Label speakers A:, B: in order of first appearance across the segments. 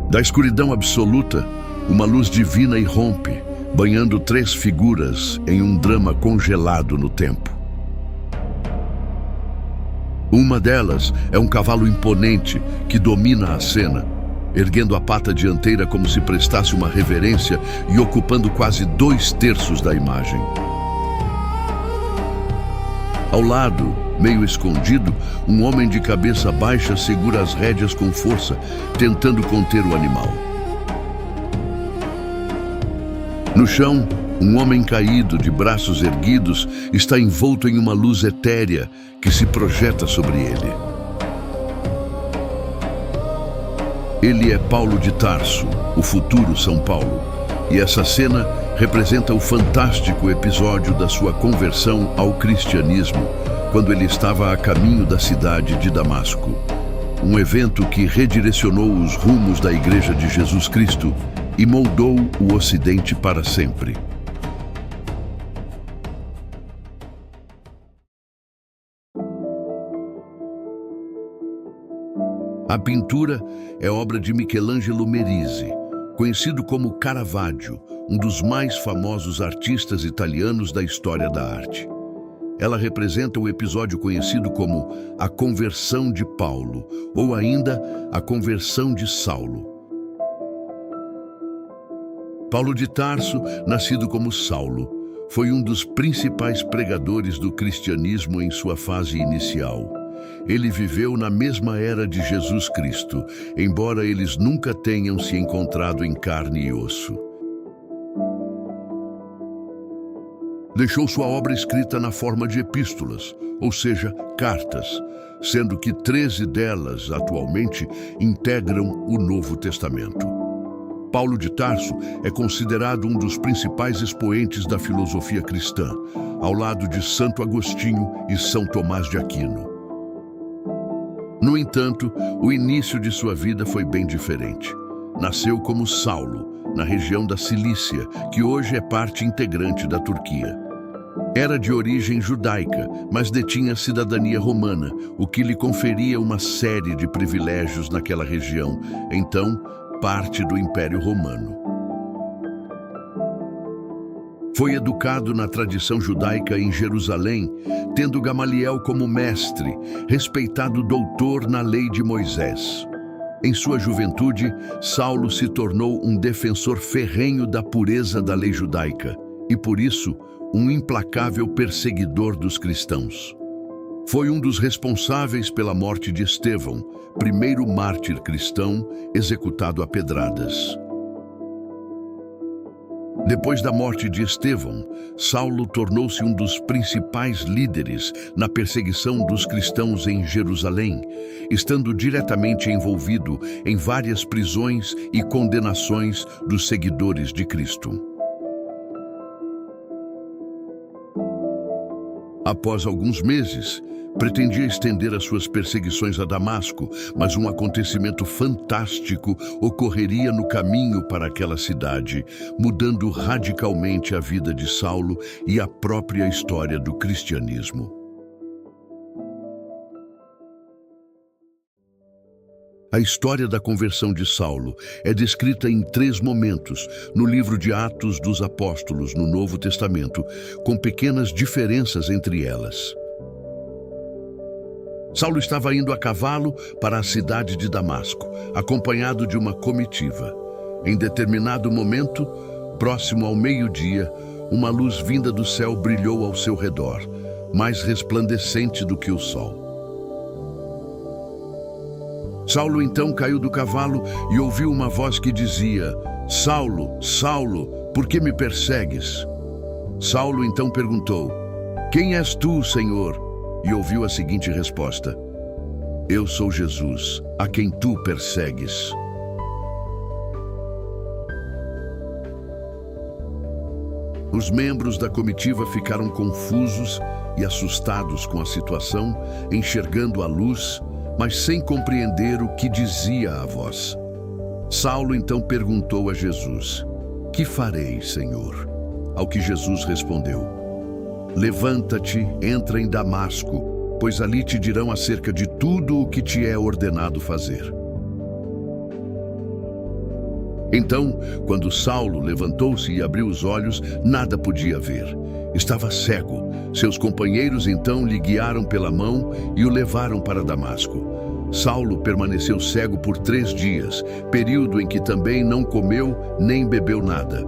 A: Da escuridão absoluta, uma luz divina irrompe, banhando três figuras em um drama congelado no tempo. Uma delas é um cavalo imponente que domina a cena, erguendo a pata dianteira como se prestasse uma reverência e ocupando quase 2/3 da imagem. Ao lado, meio escondido, um homem de cabeça baixa segura as rédeas com força, tentando conter o animal. No chão, um homem caído, de braços erguidos, está envolto em uma luz etérea que se projeta sobre ele. Ele é Paulo de Tarso, o futuro São Paulo, e essa cena representa o fantástico episódio da sua conversão ao cristianismo, quando ele estava a caminho da cidade de Damasco. Um evento que redirecionou os rumos da Igreja de Jesus Cristo e moldou o Ocidente para sempre. A pintura é obra de Michelangelo Merisi, conhecido como Caravaggio, um dos mais famosos artistas italianos da história da arte. Ela representa o episódio conhecido como a conversão de Paulo, ou ainda a conversão de Saulo. Paulo de Tarso, nascido como Saulo, foi um dos principais pregadores do cristianismo em sua fase inicial. Ele viveu na mesma era de Jesus Cristo, embora eles nunca tenham se encontrado em carne e osso. Deixou sua obra escrita na forma de epístolas, ou seja, cartas, sendo que 13 delas, atualmente, integram o Novo Testamento. Paulo de Tarso é considerado um dos principais expoentes da filosofia cristã, ao lado de Santo Agostinho e São Tomás de Aquino. No entanto, o início de sua vida foi bem diferente. Nasceu como Saulo, na região da Cilícia, que hoje é parte integrante da Turquia. Era de origem judaica, mas detinha cidadania romana, o que lhe conferia uma série de privilégios naquela região, então parte do Império Romano. Foi educado na tradição judaica em Jerusalém, tendo Gamaliel como mestre, respeitado doutor na lei de Moisés. Em sua juventude, Saulo se tornou um defensor ferrenho da pureza da lei judaica e, por isso, um implacável perseguidor dos cristãos. Foi um dos responsáveis pela morte de Estevão, primeiro mártir cristão executado a pedradas. Depois da morte de Estevão, Saulo tornou-se um dos principais líderes na perseguição dos cristãos em Jerusalém, estando diretamente envolvido em várias prisões e condenações dos seguidores de Cristo. Após alguns meses, pretendia estender as suas perseguições a Damasco, mas um acontecimento fantástico ocorreria no caminho para aquela cidade, mudando radicalmente a vida de Saulo e a própria história do cristianismo. A história da conversão de Saulo é descrita em 3 momentos no livro de Atos dos Apóstolos, no Novo Testamento, com pequenas diferenças entre elas. Saulo estava indo a cavalo para a cidade de Damasco, acompanhado de uma comitiva. Em determinado momento, próximo ao meio-dia, uma luz vinda do céu brilhou ao seu redor, mais resplandecente do que o sol. Saulo então caiu do cavalo e ouviu uma voz que dizia: "Saulo, Saulo, por que me persegues?" Saulo então perguntou: "Quem és tu, Senhor?" E ouviu a seguinte resposta: "Eu sou Jesus, a quem tu persegues." Os membros da comitiva ficaram confusos e assustados com a situação, enxergando a luz, mas sem compreender o que dizia a voz. Saulo então perguntou a Jesus: "Que farei, Senhor?" Ao que Jesus respondeu: "Levanta-te, entra em Damasco, pois ali te dirão acerca de tudo o que te é ordenado fazer." Então, quando Saulo levantou-se e abriu os olhos, nada podia ver. Estava cego. Seus companheiros então lhe guiaram pela mão e o levaram para Damasco. Saulo permaneceu cego por 3 dias, período em que também não comeu nem bebeu nada.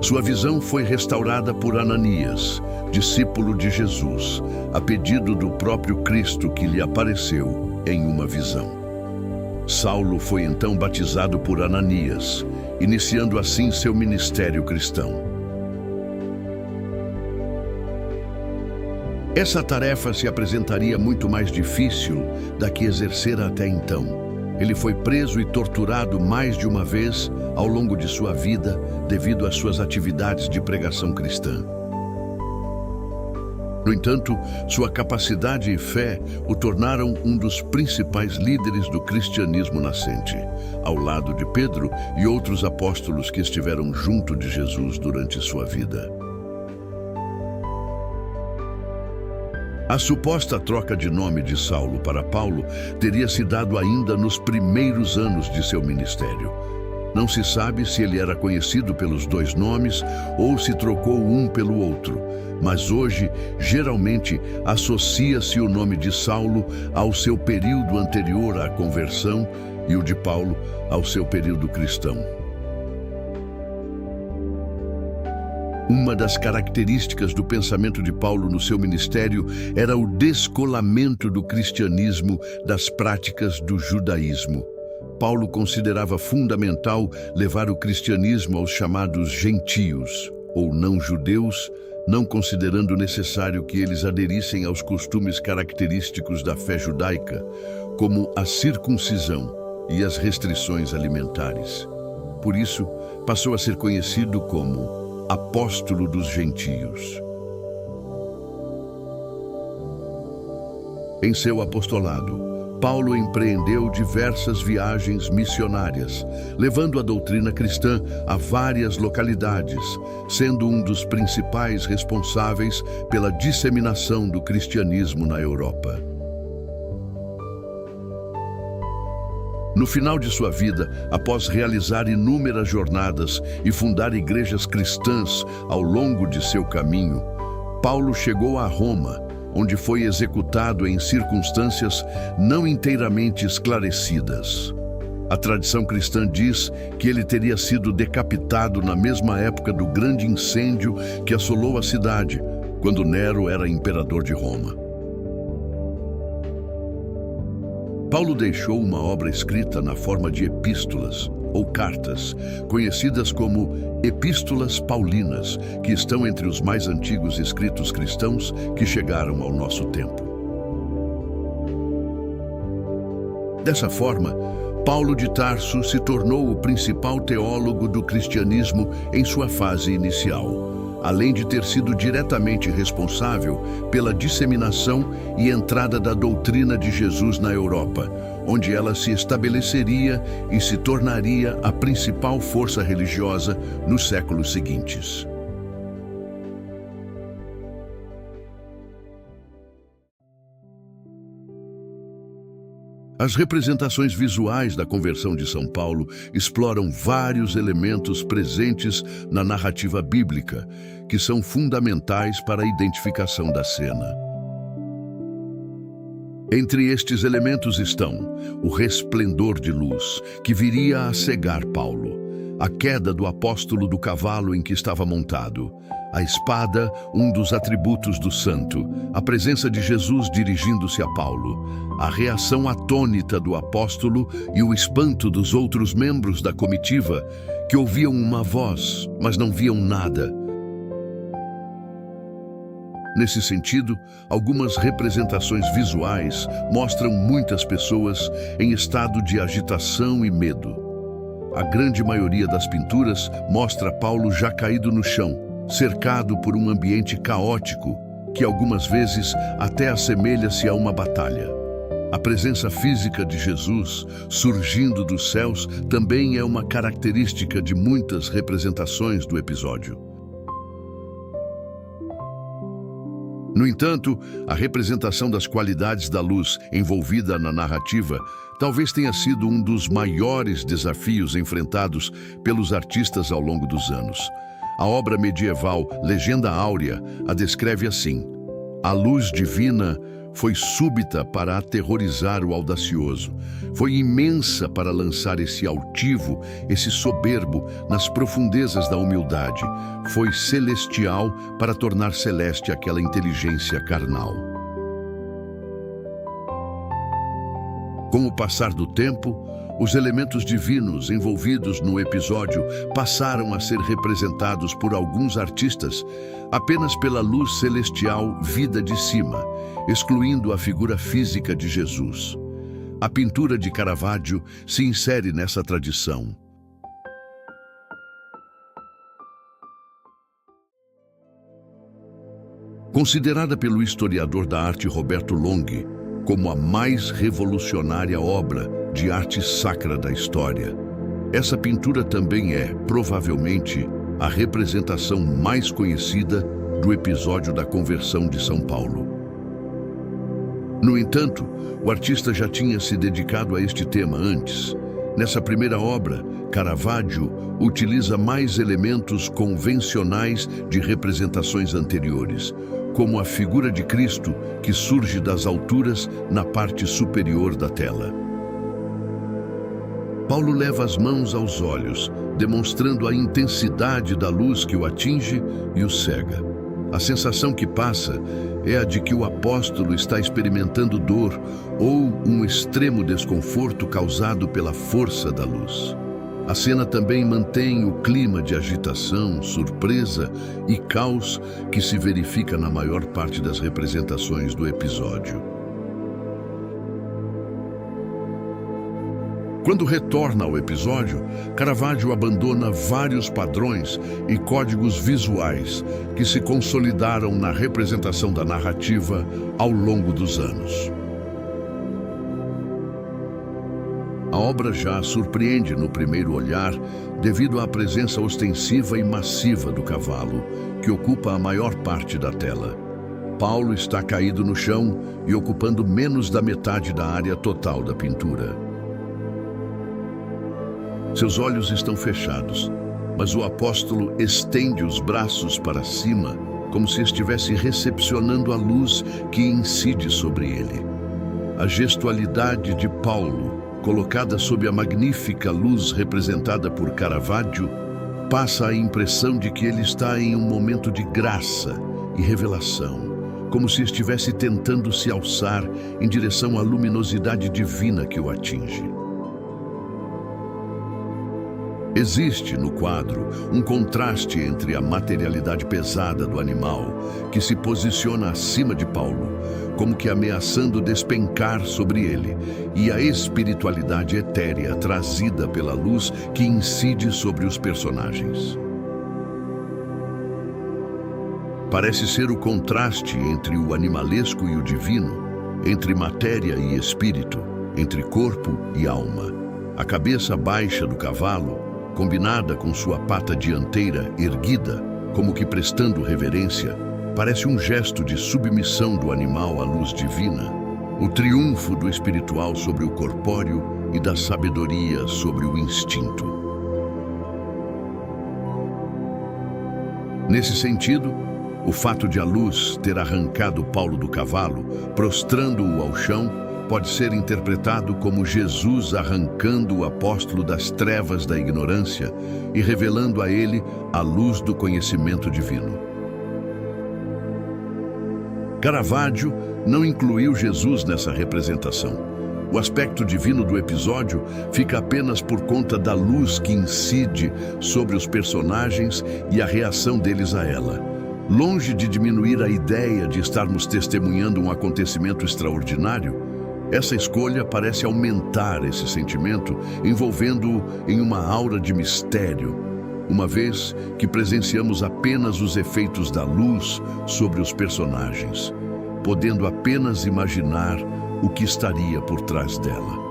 A: Sua visão foi restaurada por Ananias, discípulo de Jesus, a pedido do próprio Cristo que lhe apareceu em uma visão. Saulo foi então batizado por Ananias, iniciando assim seu ministério cristão. Essa tarefa se apresentaria muito mais difícil da que exercera até então. Ele foi preso e torturado mais de uma vez ao longo de sua vida devido às suas atividades de pregação cristã. No entanto, sua capacidade e fé o tornaram um dos principais líderes do cristianismo nascente, ao lado de Pedro e outros apóstolos que estiveram junto de Jesus durante sua vida. A suposta troca de nome de Saulo para Paulo teria se dado ainda nos primeiros anos de seu ministério. Não se sabe se ele era conhecido pelos 2 nomes ou se trocou um pelo outro, mas hoje, geralmente, associa-se o nome de Saulo ao seu período anterior à conversão e o de Paulo ao seu período cristão. Uma das características do pensamento de Paulo no seu ministério era o descolamento do cristianismo das práticas do judaísmo. Paulo considerava fundamental levar o cristianismo aos chamados gentios, ou não-judeus, não considerando necessário que eles aderissem aos costumes característicos da fé judaica, como a circuncisão e as restrições alimentares. Por isso, passou a ser conhecido como apóstolo dos gentios. Em seu apostolado, Paulo empreendeu diversas viagens missionárias, levando a doutrina cristã a várias localidades, sendo um dos principais responsáveis pela disseminação do cristianismo na Europa. No final de sua vida, após realizar inúmeras jornadas e fundar igrejas cristãs ao longo de seu caminho, Paulo chegou a Roma, onde foi executado em circunstâncias não inteiramente esclarecidas. A tradição cristã diz que ele teria sido decapitado na mesma época do grande incêndio que assolou a cidade, quando Nero era imperador de Roma. Paulo deixou uma obra escrita na forma de epístolas, ou cartas, conhecidas como Epístolas Paulinas, que estão entre os mais antigos escritos cristãos que chegaram ao nosso tempo. Dessa forma, Paulo de Tarso se tornou o principal teólogo do cristianismo em sua fase inicial, além de ter sido diretamente responsável pela disseminação e entrada da doutrina de Jesus na Europa, onde ela se estabeleceria e se tornaria a principal força religiosa nos séculos seguintes. As representações visuais da conversão de São Paulo exploram vários elementos presentes na narrativa bíblica, que são fundamentais para a identificação da cena. Entre estes elementos estão o resplendor de luz, que viria a cegar Paulo, a queda do apóstolo do cavalo em que estava montado, a espada, um dos atributos do santo, a presença de Jesus dirigindo-se a Paulo, a reação atônita do apóstolo e o espanto dos outros membros da comitiva, que ouviam uma voz, mas não viam nada. Nesse sentido, algumas representações visuais mostram muitas pessoas em estado de agitação e medo. A grande maioria das pinturas mostra Paulo já caído no chão, cercado por um ambiente caótico, que algumas vezes até assemelha-se a uma batalha. A presença física de Jesus, surgindo dos céus, também é uma característica de muitas representações do episódio. No entanto, a representação das qualidades da luz envolvida na narrativa talvez tenha sido um dos maiores desafios enfrentados pelos artistas ao longo dos anos. A obra medieval Legenda Áurea a descreve assim: a luz divina foi súbita para aterrorizar o audacioso. Foi imensa para lançar esse altivo, esse soberbo, nas profundezas da humildade. Foi celestial para tornar celeste aquela inteligência carnal. Com o passar do tempo, os elementos divinos envolvidos no episódio passaram a ser representados por alguns artistas apenas pela luz celestial vinda de cima, excluindo a figura física de Jesus. A pintura de Caravaggio se insere nessa tradição. Considerada pelo historiador da arte Roberto Longhi como a mais revolucionária obra de arte sacra da história, essa pintura também é, provavelmente, a representação mais conhecida do episódio da conversão de São Paulo. No entanto, o artista já tinha se dedicado a este tema antes. Nessa primeira obra, Caravaggio utiliza mais elementos convencionais de representações anteriores, como a figura de Cristo que surge das alturas na parte superior da tela. Paulo leva as mãos aos olhos, demonstrando a intensidade da luz que o atinge e o cega. A sensação que passa é a de que o apóstolo está experimentando dor ou um extremo desconforto causado pela força da luz. A cena também mantém o clima de agitação, surpresa e caos que se verifica na maior parte das representações do episódio. Quando retorna ao episódio, Caravaggio abandona vários padrões e códigos visuais que se consolidaram na representação da narrativa ao longo dos anos. A obra já surpreende no primeiro olhar devido à presença ostensiva e massiva do cavalo, que ocupa a maior parte da tela. Paulo está caído no chão e ocupando menos da metade da área total da pintura. Seus olhos estão fechados, mas o apóstolo estende os braços para cima, como se estivesse recepcionando a luz que incide sobre ele. A gestualidade de Paulo, colocada sob a magnífica luz representada por Caravaggio, passa a impressão de que ele está em um momento de graça e revelação, como se estivesse tentando se alçar em direção à luminosidade divina que o atinge. Existe no quadro um contraste entre a materialidade pesada do animal, que se posiciona acima de Paulo, como que ameaçando despencar sobre ele, e a espiritualidade etérea trazida pela luz que incide sobre os personagens. Parece ser o contraste entre o animalesco e o divino, entre matéria e espírito, entre corpo e alma. A cabeça baixa do cavalo, combinada com sua pata dianteira erguida, como que prestando reverência, parece um gesto de submissão do animal à luz divina, o triunfo do espiritual sobre o corpóreo e da sabedoria sobre o instinto. Nesse sentido, o fato de a luz ter arrancado Paulo do cavalo, prostrando-o ao chão, pode ser interpretado como Jesus arrancando o apóstolo das trevas da ignorância e revelando a ele a luz do conhecimento divino. Caravaggio não incluiu Jesus nessa representação. O aspecto divino do episódio fica apenas por conta da luz que incide sobre os personagens e a reação deles a ela. Longe de diminuir a ideia de estarmos testemunhando um acontecimento extraordinário, essa escolha parece aumentar esse sentimento, envolvendo-o em uma aura de mistério, uma vez que presenciamos apenas os efeitos da luz sobre os personagens, podendo apenas imaginar o que estaria por trás dela.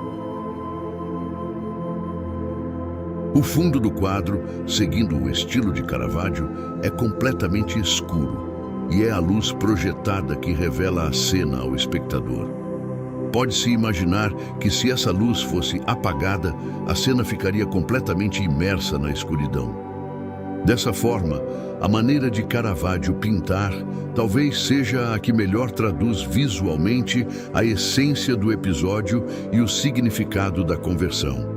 A: O fundo do quadro, seguindo o estilo de Caravaggio, é completamente escuro. e é a luz projetada que revela a cena ao espectador. Pode-se imaginar que se essa luz fosse apagada, a cena ficaria completamente imersa na escuridão. Dessa forma, a maneira de Caravaggio pintar talvez seja a que melhor traduz visualmente a essência do episódio e o significado da conversão.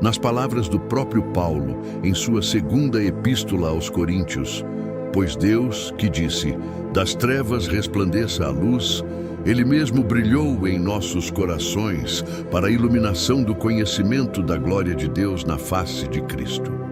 A: Nas palavras do próprio Paulo, em sua segunda epístola aos Coríntios, pois Deus, que disse, das trevas resplandeça a luz, Ele mesmo brilhou em nossos corações para a iluminação do conhecimento da glória de Deus na face de Cristo.